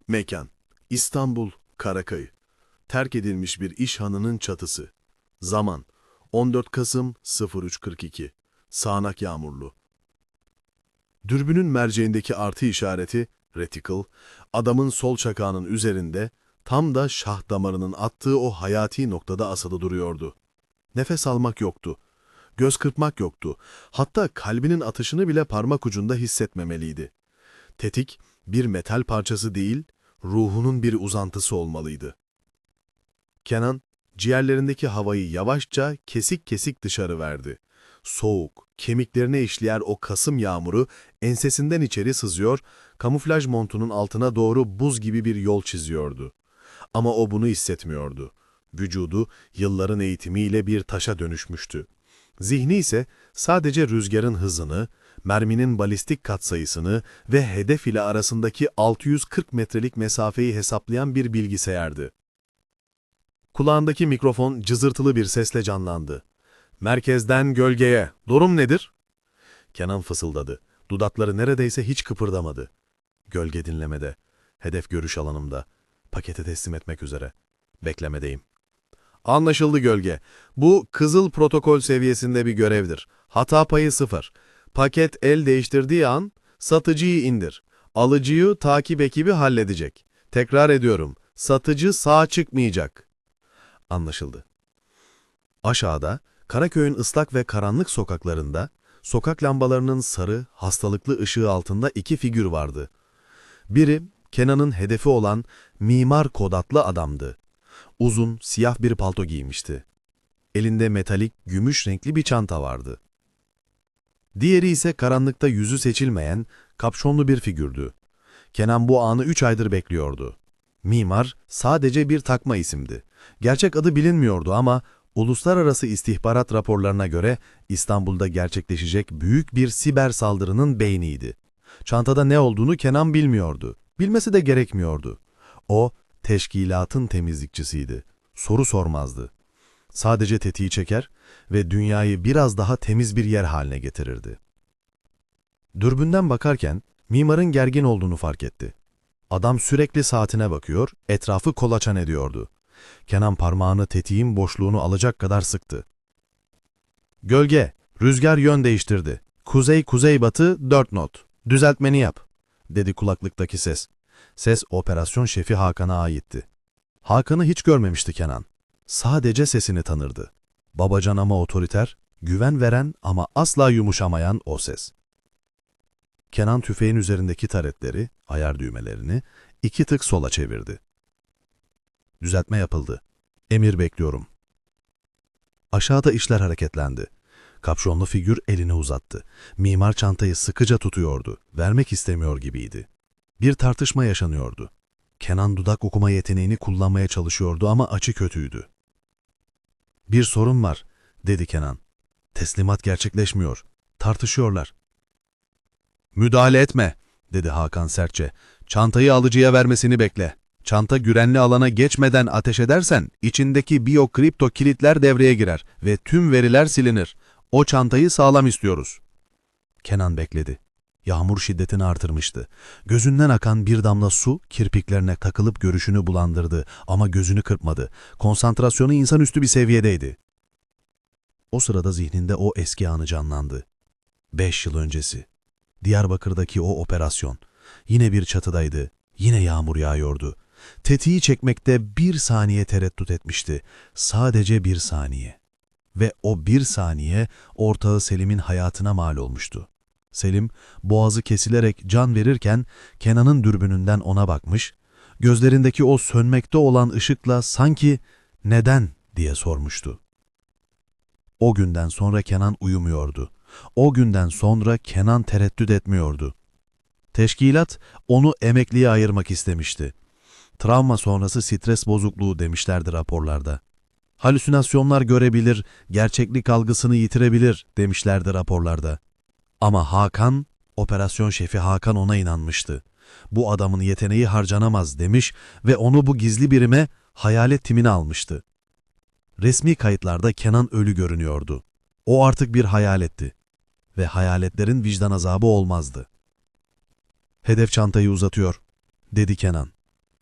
Mekan: İstanbul, Karakayı. Terk edilmiş bir iş hanının çatısı. Zaman: 14 Kasım 03:42. Sağanak yağmurlu. Dürbünün merceğindeki artı işareti, reticle, adamın sol çakağının üzerinde, tam da şah damarının attığı o hayati noktada asılı duruyordu. Nefes almak yoktu. Göz kırpmak yoktu. Hatta kalbinin atışını bile parmak ucunda hissetmemeliydi. Tetik, bir metal parçası değil, ruhunun bir uzantısı olmalıydı. Kenan, ciğerlerindeki havayı yavaşça, kesik kesik dışarı verdi. Soğuk, kemiklerine işleyen o Kasım yağmuru ensesinden içeri sızıyor, kamuflaj montunun altına doğru buz gibi bir yol çiziyordu. Ama o bunu hissetmiyordu. Vücudu yılların eğitimiyle bir taşa dönüşmüştü. Zihni ise sadece rüzgarın hızını, merminin balistik katsayısını ve hedef ile arasındaki 640 metrelik mesafeyi hesaplayan bir bilgisayardı. Kulağındaki mikrofon cızırtılı bir sesle canlandı. "Merkezden gölgeye, durum nedir?" Kenan fısıldadı. Dudakları neredeyse hiç kıpırdamadı. "Gölge dinlemede. Hedef görüş alanımda. Paketi teslim etmek üzere. Beklemedeyim." "Anlaşıldı gölge. Bu kızıl protokol seviyesinde bir görevdir. Hata payı 0. Paket el değiştirdiği an satıcıyı indir. Alıcıyı takip ekibi halledecek. Tekrar ediyorum. Satıcı sağ çıkmayacak." Anlaşıldı. Aşağıda, Karaköy'ün ıslak ve karanlık sokaklarında, sokak lambalarının sarı, hastalıklı ışığı altında iki figür vardı. Biri, Kenan'ın hedefi olan Mimar Kod adlı adamdı. Uzun, siyah bir palto giymişti. Elinde metalik, gümüş renkli bir çanta vardı. Diğeri ise karanlıkta yüzü seçilmeyen, kapşonlu bir figürdü. Kenan bu anı 3 aydır bekliyordu. Mimar sadece bir takma isimdi. Gerçek adı bilinmiyordu ama uluslararası istihbarat raporlarına göre İstanbul'da gerçekleşecek büyük bir siber saldırının beyniydi. Çantada ne olduğunu Kenan bilmiyordu. Bilmesi de gerekmiyordu. O, teşkilatın temizlikçisiydi. Soru sormazdı. Sadece tetiği çeker ve dünyayı biraz daha temiz bir yer haline getirirdi. Dürbünden bakarken mimarın gergin olduğunu fark etti. Adam sürekli saatine bakıyor, etrafı kolaçan ediyordu. Kenan parmağını tetiğin boşluğunu alacak kadar sıktı. "Gölge, rüzgar yön değiştirdi. Kuzey-kuzeybatı 4 knot. Düzeltmeni yap," dedi kulaklıktaki ses. Ses operasyon şefi Hakan'a aitti. Hakan'ı hiç görmemişti Kenan. Sadece sesini tanırdı. Babacan ama otoriter, güven veren ama asla yumuşamayan o ses. Kenan tüfeğin üzerindeki taretleri, ayar düğmelerini 2 tık sola çevirdi. "Düzeltme yapıldı. Emir bekliyorum." Aşağıda işler hareketlendi. Kapşonlu figür elini uzattı. Mimar çantayı sıkıca tutuyordu. Vermek istemiyor gibiydi. Bir tartışma yaşanıyordu. Kenan dudak okuma yeteneğini kullanmaya çalışıyordu ama açı kötüydü. "Bir sorun var," dedi Kenan. "Teslimat gerçekleşmiyor. Tartışıyorlar." "Müdahale etme," dedi Hakan sertçe. "Çantayı alıcıya vermesini bekle. Çanta güvenli alana geçmeden ateş edersen içindeki biyokripto kilitler devreye girer ve tüm veriler silinir. O çantayı sağlam istiyoruz." Kenan bekledi. Yağmur şiddetini artırmıştı. Gözünden akan bir damla su kirpiklerine takılıp görüşünü bulandırdı ama gözünü kırpmadı. Konsantrasyonu insanüstü bir seviyedeydi. O sırada zihninde o eski anı canlandı. 5 yıl öncesi. Diyarbakır'daki o operasyon. Yine bir çatıdaydı. Yine yağmur yağıyordu. Tetiği çekmekte 1 saniye tereddüt etmişti. Sadece 1 saniye. Ve o 1 saniye ortağı Selim'in hayatına mal olmuştu. Selim, boğazı kesilerek can verirken Kenan'ın dürbününden ona bakmış, gözlerindeki o sönmekte olan ışıkla sanki "Neden?" diye sormuştu. O günden sonra Kenan uyumuyordu. O günden sonra Kenan tereddüt etmiyordu. Teşkilat onu emekliye ayırmak istemişti. Travma sonrası stres bozukluğu demişlerdi raporlarda. Halüsinasyonlar görebilir, gerçeklik algısını yitirebilir demişlerdi raporlarda. Ama Hakan, operasyon şefi Hakan ona inanmıştı. Bu adamın yeteneği harcanamaz demiş ve onu bu gizli birime hayalet timine almıştı. Resmi kayıtlarda Kenan ölü görünüyordu. O artık bir hayaletti ve hayaletlerin vicdan azabı olmazdı. "Hedef çantayı uzatıyor," dedi Kenan.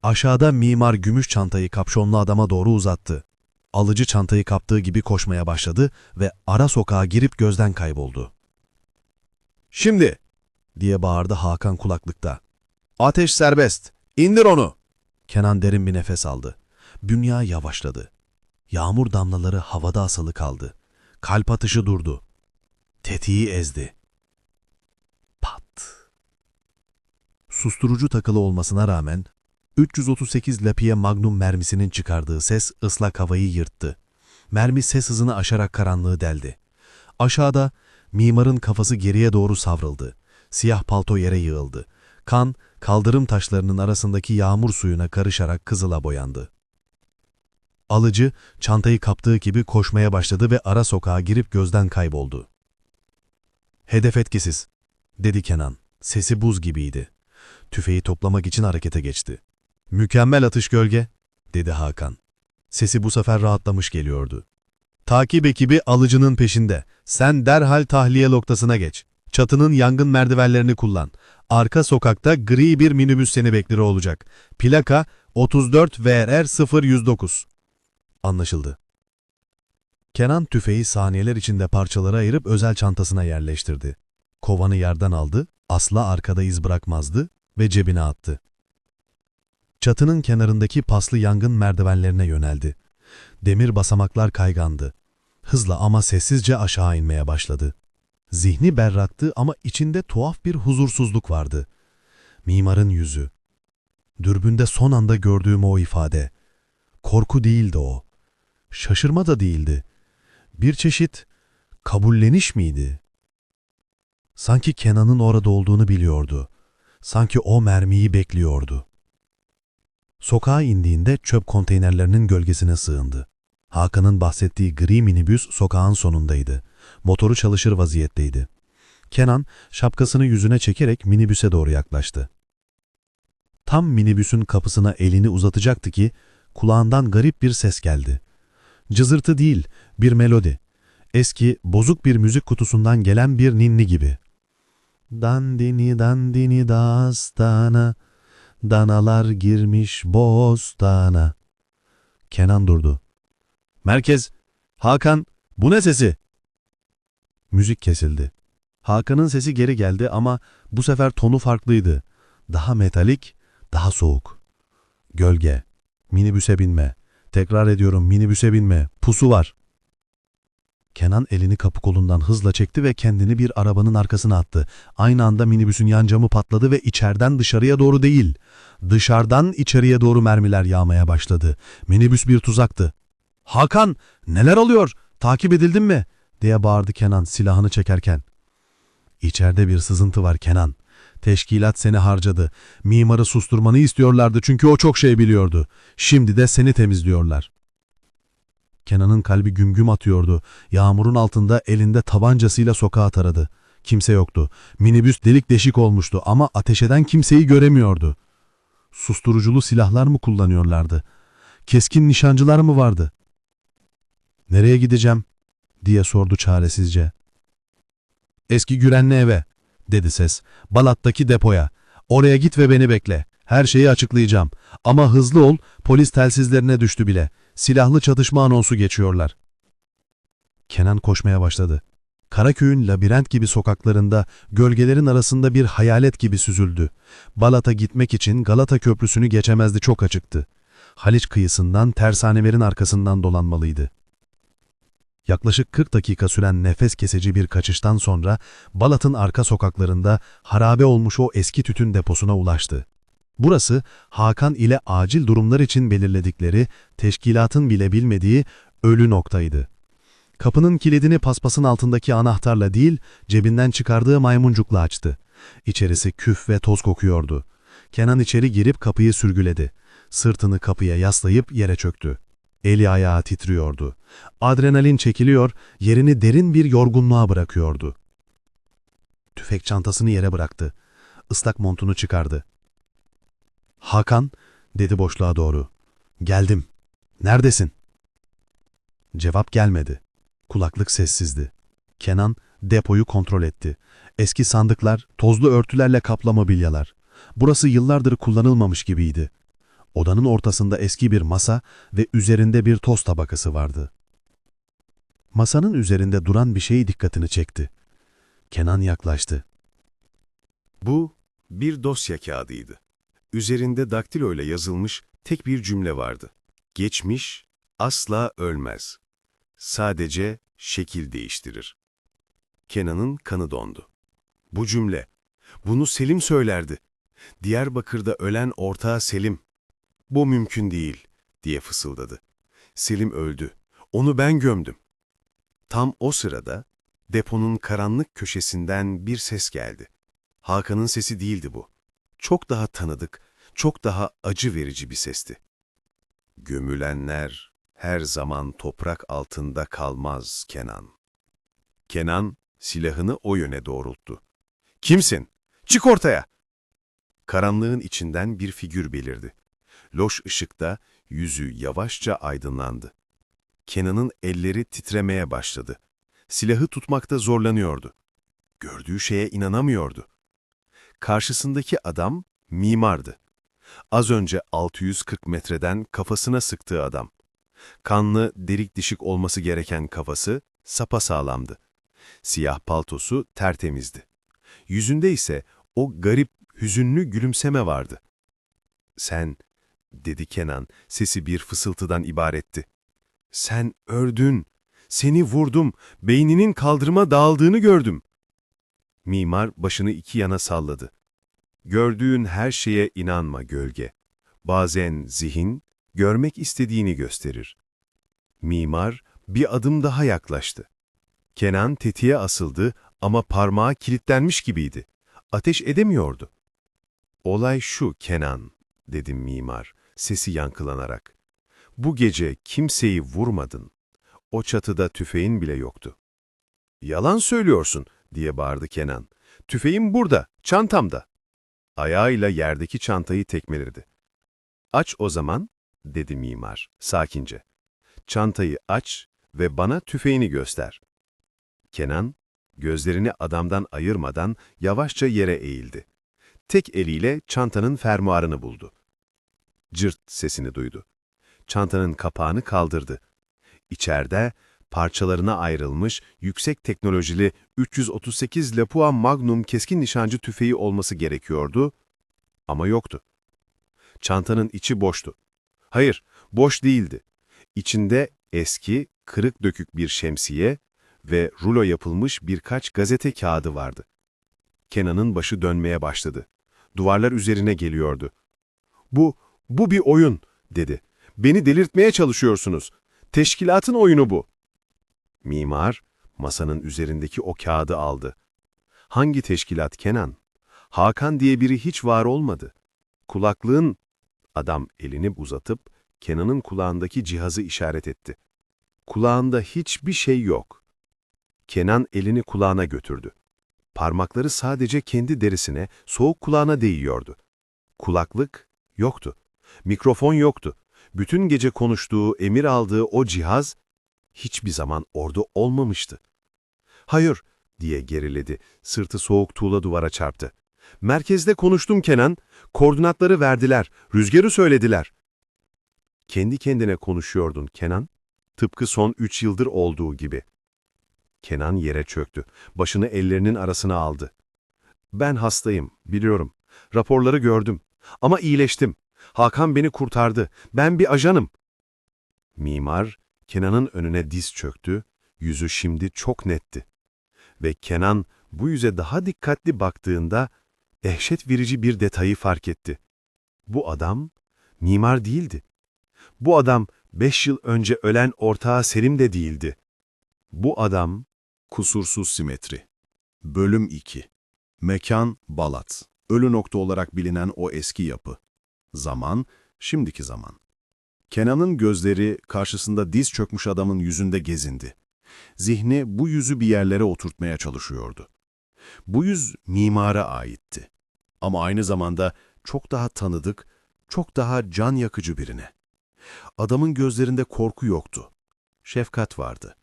Aşağıda mimar gümüş çantayı kapşonlu adama doğru uzattı. Alıcı çantayı kaptığı gibi koşmaya başladı ve ara sokağa girip gözden kayboldu. "Şimdi!" diye bağırdı Hakan kulaklıkta. "Ateş serbest! İndir onu!" Kenan derin bir nefes aldı. Dünya yavaşladı. Yağmur damlaları havada asılı kaldı. Kalp atışı durdu. Tetiği ezdi. Pat! Susturucu takılı olmasına rağmen 338 Lapie Magnum mermisinin çıkardığı ses ıslak havayı yırttı. Mermi ses hızını aşarak karanlığı deldi. Aşağıda mimarın kafası geriye doğru savrıldı. Siyah palto yere yığıldı. Kan, kaldırım taşlarının arasındaki yağmur suyuna karışarak kızıla boyandı. Alıcı, çantayı kaptığı gibi koşmaya başladı ve ara sokağa girip gözden kayboldu. "Hedef etkisiz," dedi Kenan. Sesi buz gibiydi. Tüfeği toplamak için harekete geçti. "Mükemmel atış gölge," dedi Hakan. Sesi bu sefer rahatlamış geliyordu. "Takip ekibi alıcının peşinde. Sen derhal tahliye noktasına geç. Çatının yangın merdivenlerini kullan. Arka sokakta gri bir minibüs seni bekliyor olacak. Plaka 34 VR 0109. Anlaşıldı. Kenan tüfeği saniyeler içinde parçalara ayırıp özel çantasına yerleştirdi. Kovanı yerden aldı, asla arkada iz bırakmazdı ve cebine attı. Çatının kenarındaki paslı yangın merdivenlerine yöneldi. Demir basamaklar kaygandı. Hızla ama sessizce aşağı inmeye başladı. Zihni berraktı ama içinde tuhaf bir huzursuzluk vardı. Mimarın yüzü. Dürbünde son anda gördüğüm o ifade. Korku değildi o. Şaşırma da değildi. Bir çeşit kabulleniş miydi? Sanki Kenan'ın orada olduğunu biliyordu. Sanki o mermiyi bekliyordu. Sokağa indiğinde çöp konteynerlerinin gölgesine sığındı. Hakan'ın bahsettiği gri minibüs sokağın sonundaydı. Motoru çalışır vaziyetteydi. Kenan şapkasını yüzüne çekerek minibüse doğru yaklaştı. Tam minibüsün kapısına elini uzatacaktı ki kulağından garip bir ses geldi. Cızırtı değil, bir melodi. Eski, bozuk bir müzik kutusundan gelen bir ninni gibi. Dandini dandini dastana, danalar girmiş bostana. Kenan durdu. "Merkez, Hakan, bu ne sesi?" Müzik kesildi. Hakan'ın sesi geri geldi ama bu sefer tonu farklıydı. Daha metalik, daha soğuk. "Gölge, minibüse binme. Tekrar ediyorum, minibüse binme. Pusu var." Kenan elini kapı kolundan hızla çekti ve kendini bir arabanın arkasına attı. Aynı anda minibüsün yan camı patladı ve içeriden dışarıya doğru değil, dışarıdan içeriye doğru mermiler yağmaya başladı. Minibüs bir tuzaktı. "Hakan, neler oluyor? Takip edildin mi?" diye bağırdı Kenan silahını çekerken. "İçeride bir sızıntı var Kenan. Teşkilat seni harcadı. Mimarı susturmanı istiyorlardı çünkü o çok şey biliyordu. Şimdi de seni temizliyorlar." Kenan'ın kalbi güm güm atıyordu. Yağmurun altında elinde tabancasıyla sokağa taradı. Kimse yoktu. Minibüs delik deşik olmuştu ama ateş eden kimseyi göremiyordu. Susturuculu silahlar mı kullanıyorlardı? Keskin nişancılar mı vardı? "Nereye gideceğim?" diye sordu çaresizce. "Eski Gürenli eve," dedi ses. "Balat'taki depoya. Oraya git ve beni bekle. Her şeyi açıklayacağım. Ama hızlı ol, polis telsizlerine düştü bile. Silahlı çatışma anonsu geçiyorlar." Kenan koşmaya başladı. Karaköy'ün labirent gibi sokaklarında, gölgelerin arasında bir hayalet gibi süzüldü. Balat'a gitmek için Galata Köprüsü'nü geçemezdi, çok açıktı. Haliç kıyısından tersanelerin arkasından dolanmalıydı. Yaklaşık 40 dakika süren nefes kesici bir kaçıştan sonra Balat'ın arka sokaklarında harabe olmuş o eski tütün deposuna ulaştı. Burası Hakan ile acil durumlar için belirledikleri, teşkilatın bile bilmediği ölü noktaydı. Kapının kilidini paspasın altındaki anahtarla değil, cebinden çıkardığı maymuncukla açtı. İçerisi küf ve toz kokuyordu. Kenan içeri girip kapıyı sürgüledi. Sırtını kapıya yaslayıp yere çöktü. Eli ayağı titriyordu. Adrenalin çekiliyor, yerini derin bir yorgunluğa bırakıyordu. Tüfek çantasını yere bıraktı. Islak montunu çıkardı. "Hakan," dedi boşluğa doğru. "Geldim. Neredesin?" Cevap gelmedi. Kulaklık sessizdi. Kenan depoyu kontrol etti. Eski sandıklar, tozlu örtülerle kaplı mobilyalar. Burası yıllardır kullanılmamış gibiydi. Odanın ortasında eski bir masa ve üzerinde bir toz tabakası vardı. Masanın üzerinde duran bir şey dikkatini çekti. Kenan yaklaştı. Bu bir dosya kağıdıydı. Üzerinde daktilo ile yazılmış tek bir cümle vardı. Geçmiş asla ölmez. Sadece şekil değiştirir. Kenan'ın kanı dondu. Bu cümle, bunu Selim söylerdi. Diyarbakır'da ölen ortağı Selim. Bu mümkün değil, diye fısıldadı. Selim öldü. Onu ben gömdüm. Tam o sırada deponun karanlık köşesinden bir ses geldi. Hakan'ın sesi değildi bu. Çok daha tanıdık, çok daha acı verici bir sesti. Gömülenler her zaman toprak altında kalmaz Kenan. Kenan silahını o yöne doğrulttu. Kimsin? Çık ortaya! Karanlığın içinden bir figür belirdi. Loş ışıkta yüzü yavaşça aydınlandı. Kenan'ın elleri titremeye başladı. Silahı tutmakta zorlanıyordu. Gördüğü şeye inanamıyordu. Karşısındaki adam mimardı. Az önce 640 metreden kafasına sıktığı adam. Kanlı, delik dişik olması gereken kafası sapasağlamdı. Siyah paltosu tertemizdi. Yüzünde ise o garip, hüzünlü gülümseme vardı. "Sen," dedi Kenan, sesi bir fısıltıdan ibaretti. "Sen öldün. Seni vurdum. Beyninin kaldırıma dağıldığını gördüm." Mimar başını iki yana salladı. "Gördüğün her şeye inanma gölge. Bazen zihin, görmek istediğini gösterir." Mimar bir adım daha yaklaştı. Kenan tetiğe asıldı ama parmağı kilitlenmiş gibiydi. Ateş edemiyordu. "Olay şu Kenan," dedi mimar, sesi yankılanarak. "Bu gece kimseyi vurmadın. O çatıda tüfeğin bile yoktu." "Yalan söylüyorsun," diye bağırdı Kenan. "Tüfeğim burada, çantamda." Ayağıyla yerdeki çantayı tekmeledi. "Aç o zaman," dedi mimar, sakince. "Çantayı aç ve bana tüfeğini göster." Kenan, gözlerini adamdan ayırmadan yavaşça yere eğildi. Tek eliyle çantanın fermuarını buldu. Cırt sesini duydu. Çantanın kapağını kaldırdı. İçeride parçalarına ayrılmış yüksek teknolojili 338 Lapua Magnum keskin nişancı tüfeği olması gerekiyordu ama yoktu. Çantanın içi boştu. Hayır, boş değildi. İçinde eski, kırık dökük bir şemsiye ve rulo yapılmış birkaç gazete kağıdı vardı. Kenan'ın başı dönmeye başladı. Duvarlar üzerine geliyordu. Bu bir oyun," dedi. "Beni delirtmeye çalışıyorsunuz. Teşkilatın oyunu bu." Mimar, masanın üzerindeki o kağıdı aldı. "Hangi teşkilat Kenan? Hakan diye biri hiç var olmadı. Kulaklığın..." Adam elini uzatıp Kenan'ın kulağındaki cihazı işaret etti. "Kulağında hiçbir şey yok." Kenan elini kulağına götürdü. Parmakları sadece kendi derisine, soğuk kulağına değiyordu. Kulaklık yoktu. Mikrofon yoktu. Bütün gece konuştuğu, emir aldığı o cihaz hiçbir zaman orada olmamıştı. "Hayır," diye geriledi. Sırtı soğuk tuğla duvara çarptı. "Merkezde konuştum Kenan. Koordinatları verdiler. Rüzgarı söylediler." Kendi kendine konuşuyordun Kenan. Tıpkı son 3 yıldır olduğu gibi. Kenan yere çöktü. Başını ellerinin arasına aldı. "Ben hastayım, biliyorum. Raporları gördüm. Ama iyileştim. Hakan beni kurtardı. Ben bir ajanım." Mimar, Kenan'ın önüne diz çöktü. Yüzü şimdi çok netti. Ve Kenan bu yüze daha dikkatli baktığında dehşet verici bir detayı fark etti. Bu adam mimar değildi. Bu adam 5 yıl önce ölen ortağı Selim de değildi. Bu adam Kusursuz simetri. Bölüm 2. Mekan Balat. Ölü nokta olarak bilinen o eski yapı. Zaman, şimdiki zaman. Kenan'ın gözleri karşısında diz çökmüş adamın yüzünde gezindi. Zihni bu yüzü bir yerlere oturtmaya çalışıyordu. Bu yüz mimara aitti. Ama aynı zamanda çok daha tanıdık, çok daha can yakıcı birine. Adamın gözlerinde korku yoktu. Şefkat vardı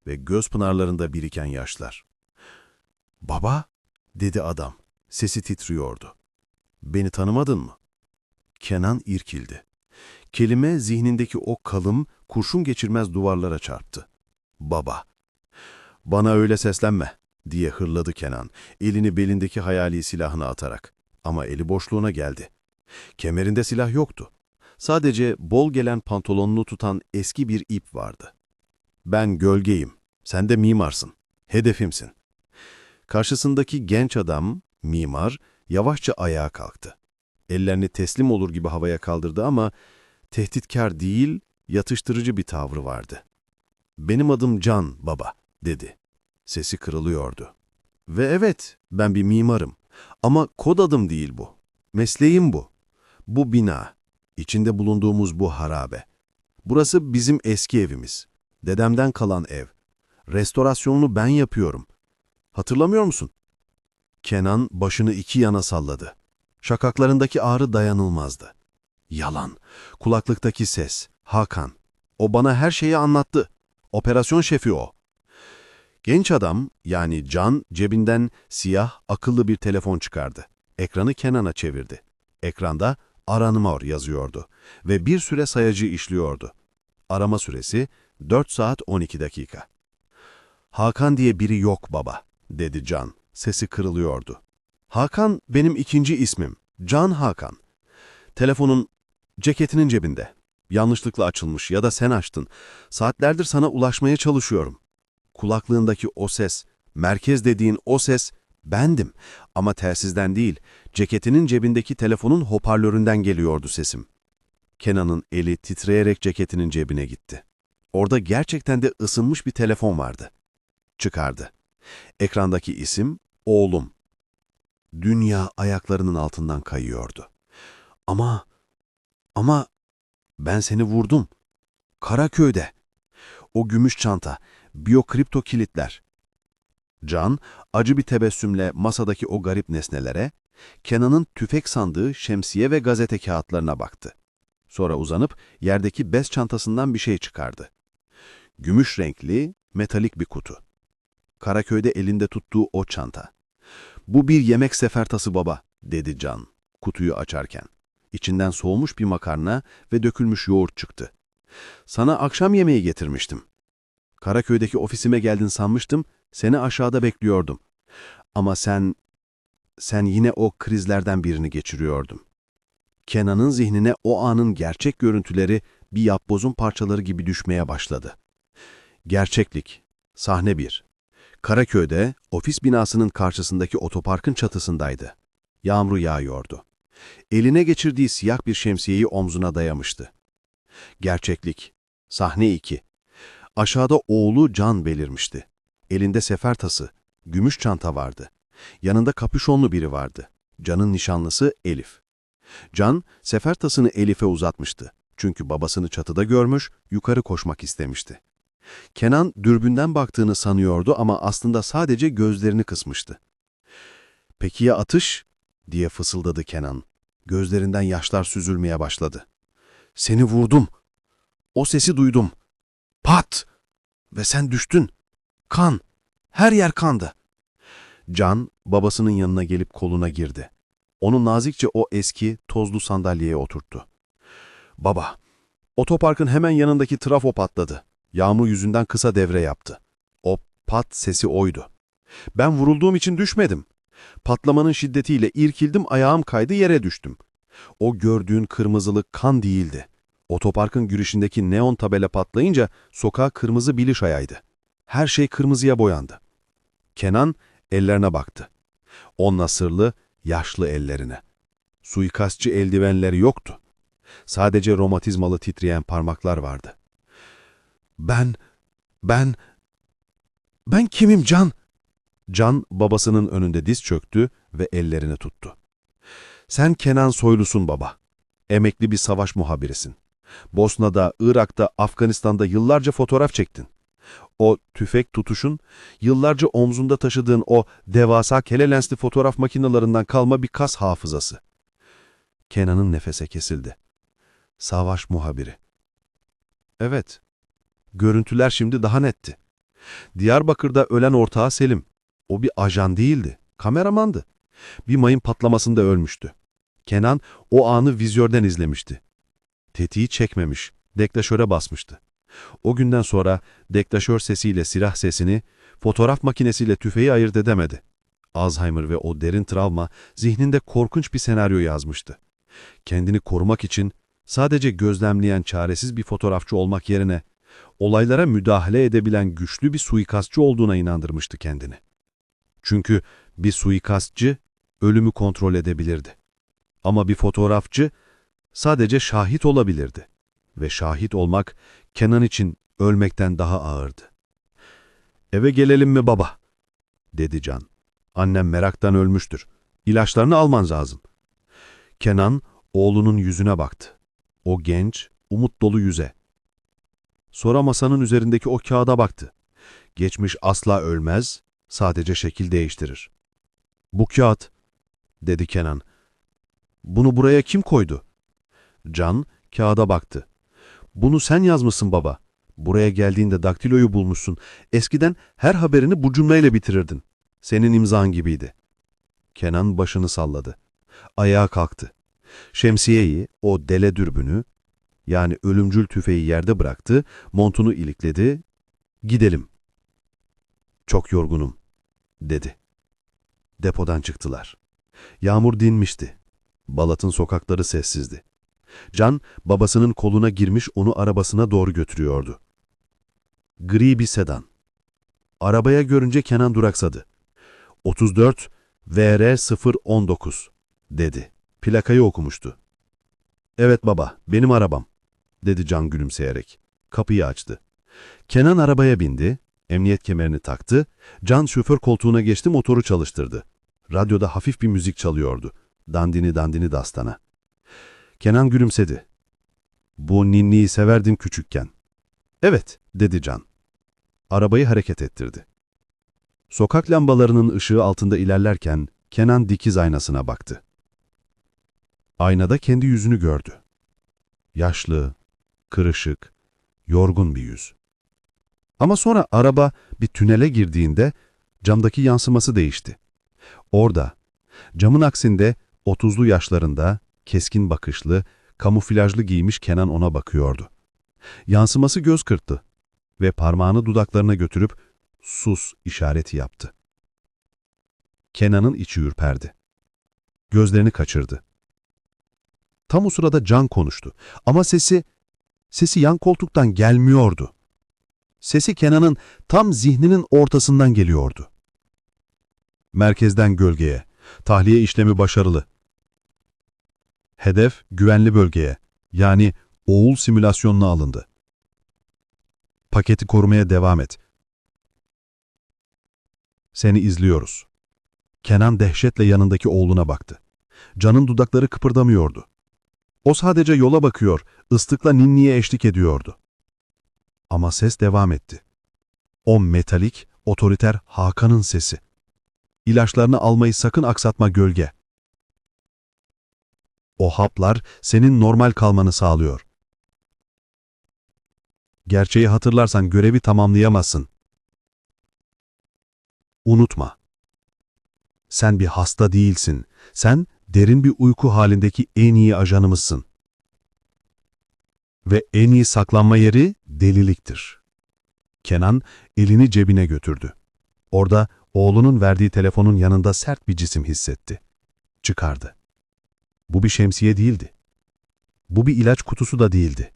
ve göz pınarlarında biriken yaşlar. "Baba," dedi adam. Sesi titriyordu. "Beni tanımadın mı?" Kenan irkildi. Kelime zihnindeki o kalın, kurşun geçirmez duvarlara çarptı. Baba. Bana öyle seslenme, diye hırladı Kenan, elini belindeki hayali silahına atarak. Ama eli boşluğuna geldi. Kemerinde silah yoktu. Sadece bol gelen pantolonunu tutan eski bir ip vardı. Ben gölgeyim, sen de mimarsın, hedefimsin. Karşısındaki genç adam, mimar, yavaşça ayağa kalktı. Ellerini teslim olur gibi havaya kaldırdı ama tehditkar değil, yatıştırıcı bir tavrı vardı. "Benim adım Can, baba," dedi. Sesi kırılıyordu. "Ve evet, ben bir mimarım. Ama kod adım değil bu. Mesleğim bu. Bu bina, içinde bulunduğumuz bu harabe. Burası bizim eski evimiz. Dedemden kalan ev. Restorasyonunu ben yapıyorum. Hatırlamıyor musun?" Kenan başını iki yana salladı. Şakaklarındaki ağrı dayanılmazdı. Yalan. Kulaklıktaki ses. Hakan. O bana her şeyi anlattı. Operasyon şefi o. Genç adam, yani Can, cebinden siyah, akıllı bir telefon çıkardı. Ekranı Kenan'a çevirdi. Ekranda "Aranmıyor" yazıyordu ve bir süre sayacı işliyordu. Arama süresi 4 saat 12 dakika. "Hakan diye biri yok baba," dedi Can. Sesi kırılıyordu. "Hakan benim ikinci ismim. Can Hakan. Telefonun ceketinin cebinde. Yanlışlıkla açılmış ya da sen açtın. Saatlerdir sana ulaşmaya çalışıyorum." Kulaklığındaki o ses, merkez dediğin o ses bendim. Ama telsizden değil, ceketinin cebindeki telefonun hoparlöründen geliyordu sesim. Kenan'ın eli titreyerek ceketinin cebine gitti. Orada gerçekten de ısınmış bir telefon vardı. Çıkardı. Ekrandaki isim oğlum. Dünya ayaklarının altından kayıyordu. Ama ben seni vurdum. Karaköy'de. O gümüş çanta, biyokripto kilitler. Can, acı bir tebessümle masadaki o garip nesnelere, Kenan'ın tüfek sandığı şemsiye ve gazete kağıtlarına baktı. Sonra uzanıp yerdeki bez çantasından bir şey çıkardı. Gümüş renkli, metalik bir kutu. Karaköy'de elinde tuttuğu o çanta. "Bu bir yemek sefertası baba," dedi Can, kutuyu açarken. İçinden soğumuş bir makarna ve dökülmüş yoğurt çıktı. "Sana akşam yemeği getirmiştim. Karaköy'deki ofisime geldin sanmıştım, seni aşağıda bekliyordum. Ama sen yine o krizlerden birini geçiriyordun." Kenan'ın zihnine o anın gerçek görüntüleri bir yapbozun parçaları gibi düşmeye başladı. Gerçeklik. Sahne 1. Karaköy'de, ofis binasının karşısındaki otoparkın çatısındaydı. Yağmur yağıyordu. Eline geçirdiği siyah bir şemsiyeyi omzuna dayamıştı. Gerçeklik. Sahne 2. Aşağıda oğlu Can belirmişti. Elinde sefer tası, gümüş çanta vardı. Yanında kapüşonlu biri vardı. Can'ın nişanlısı Elif. Can, sefer tasını Elif'e uzatmıştı. Çünkü babasını çatıda görmüş, yukarı koşmak istemişti. Kenan dürbünden baktığını sanıyordu ama aslında sadece gözlerini kısmıştı. "Peki ya atış?" diye fısıldadı Kenan. Gözlerinden yaşlar süzülmeye başladı. "Seni vurdum. O sesi duydum. Pat! Ve sen düştün. Kan. Her yer kandı." Can, babasının yanına gelip koluna girdi. Onu nazikçe o eski, tozlu sandalyeye oturttu. "Baba, otoparkın hemen yanındaki trafo patladı. Yağmur yüzünden kısa devre yaptı. O pat sesi oydu. Ben vurulduğum için düşmedim. Patlamanın şiddetiyle irkildim, ayağım kaydı, yere düştüm. O gördüğün kırmızılık kan değildi. Otoparkın girişindeki neon tabela patlayınca sokağa kırmızı biliş ayaydı. Her şey kırmızıya boyandı." Kenan ellerine baktı. O nasırlı, yaşlı ellerine. Suikastçı eldivenleri yoktu. Sadece romatizmalı titreyen parmaklar vardı. Ben kimim Can?" Can babasının önünde diz çöktü ve ellerini tuttu. "Sen Kenan Soylusun baba. Emekli bir savaş muhabirisin. Bosna'da, Irak'ta, Afganistan'da yıllarca fotoğraf çektin. O tüfek tutuşun, yıllarca omzunda taşıdığın o devasa kele lensli fotoğraf makinelerinden kalma bir kas hafızası." Kenan'ın nefese kesildi. Savaş muhabiri. Evet, görüntüler şimdi daha netti. Diyarbakır'da ölen ortağı Selim. O bir ajan değildi, kameramandı. Bir mayın patlamasında ölmüştü. Kenan o anı vizörden izlemişti. Tetiği çekmemiş, deklanşöre basmıştı. O günden sonra deklanşör sesiyle silah sesini, fotoğraf makinesiyle tüfeği ayırt edemedi. Alzheimer ve o derin travma zihninde korkunç bir senaryo yazmıştı. Kendini korumak için sadece gözlemleyen çaresiz bir fotoğrafçı olmak yerine olaylara müdahale edebilen güçlü bir suikastçı olduğuna inandırmıştı kendini. Çünkü bir suikastçı ölümü kontrol edebilirdi. Ama bir fotoğrafçı sadece şahit olabilirdi. Ve şahit olmak Kenan için ölmekten daha ağırdı. "Eve gelelim mi baba?" dedi Can. "Annem meraktan ölmüştür. İlaçlarını alman lazım." Kenan oğlunun yüzüne baktı. O genç, umut dolu yüze. Sonra masanın üzerindeki o kağıda baktı. Geçmiş asla ölmez, sadece şekil değiştirir. "Bu kağıt," dedi Kenan. "Bunu buraya kim koydu?" Can kağıda baktı. "Bunu sen yazmışsın baba. Buraya geldiğinde daktiloyu bulmuşsun. Eskiden her haberini bu cümleyle bitirirdin. Senin imzan gibiydi." Kenan başını salladı. Ayağa kalktı. Şemsiyeyi, o dele dürbünü, yani ölümcül tüfeği yerde bıraktı, montunu ilikledi. "Gidelim." "Çok yorgunum," dedi. Depodan çıktılar. Yağmur dinmişti. Balat'ın sokakları sessizdi. Can, babasının koluna girmiş onu arabasına doğru götürüyordu. Gri bir sedan. Arabaya görünce Kenan duraksadı. 34 VR019 dedi. Plakayı okumuştu. "Evet baba, benim arabam," dedi Can gülümseyerek. Kapıyı açtı. Kenan arabaya bindi, emniyet kemerini taktı, Can şoför koltuğuna geçti, motoru çalıştırdı. Radyoda hafif bir müzik çalıyordu. Dandini dandini dastana. Kenan gülümsedi. "Bu ninniyi severdim küçükken." "Evet," dedi Can. Arabayı hareket ettirdi. Sokak lambalarının ışığı altında ilerlerken Kenan dikiz aynasına baktı. Aynada kendi yüzünü gördü. Yaşlı, kırışık, yorgun bir yüz. Ama sonra araba bir tünele girdiğinde camdaki yansıması değişti. Orada, camın aksinde 30'lu yaşlarında, keskin bakışlı, kamuflajlı giymiş Kenan ona bakıyordu. Yansıması göz kırptı ve parmağını dudaklarına götürüp sus işareti yaptı. Kenan'ın içi ürperdi. Gözlerini kaçırdı. Tam o sırada Can konuştu ama sesi yan koltuktan gelmiyordu. Sesi Kenan'ın tam zihninin ortasından geliyordu. "Merkezden gölgeye, tahliye işlemi başarılı. Hedef güvenli bölgeye, yani oğul simülasyonuna alındı. Paketi korumaya devam et. Seni izliyoruz." Kenan dehşetle yanındaki oğluna baktı. Can'ın dudakları kıpırdamıyordu. O sadece yola bakıyor, ıslıkla ninniye eşlik ediyordu. Ama ses devam etti. O metalik, otoriter Hakan'ın sesi. "İlaçlarını almayı sakın aksatma gölge. O haplar senin normal kalmanı sağlıyor. Gerçeği hatırlarsan görevi tamamlayamazsın. Unutma. Sen bir hasta değilsin. Sen derin bir uyku halindeki en iyi ajanımızsın. Ve en iyi saklanma yeri deliliktir." Kenan elini cebine götürdü. Orada oğlunun verdiği telefonun yanında sert bir cisim hissetti. Çıkardı. Bu bir şemsiye değildi. Bu bir ilaç kutusu da değildi.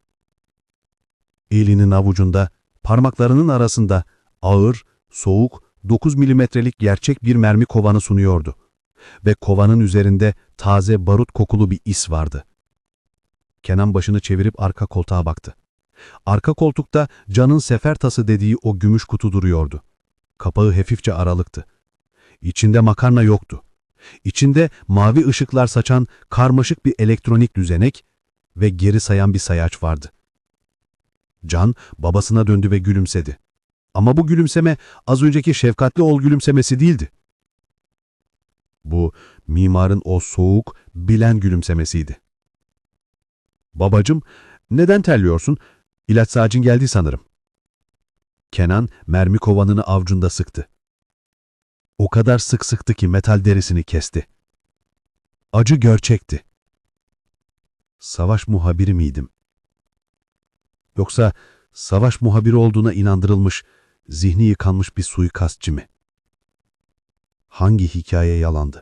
Elinin avucunda, parmaklarının arasında ağır, soğuk, 9 milimetrelik gerçek bir mermi kovanı sunuyordu. Ve kovanın üzerinde taze barut kokulu bir is vardı. Kenan başını çevirip arka koltuğa baktı. Arka koltukta Can'ın sefer tası dediği o gümüş kutu duruyordu. Kapağı hafifçe aralıktı. İçinde makarna yoktu. İçinde mavi ışıklar saçan karmaşık bir elektronik düzenek ve geri sayan bir sayaç vardı. Can babasına döndü ve gülümsedi. Ama bu gülümseme az önceki şefkatli oğul gülümsemesi değildi. Bu mimarın o soğuk, bilen gülümsemesiydi. "Babacım, neden terliyorsun? İlaç sağacın geldi sanırım." Kenan mermi kovanını avcunda sıktı. O kadar sık sıktı ki metal derisini kesti. Acı gerçekti. Savaş muhabiri miydim? Yoksa savaş muhabiri olduğuna inandırılmış, zihni yıkanmış bir suikastçı mı? Hangi hikaye yalandı?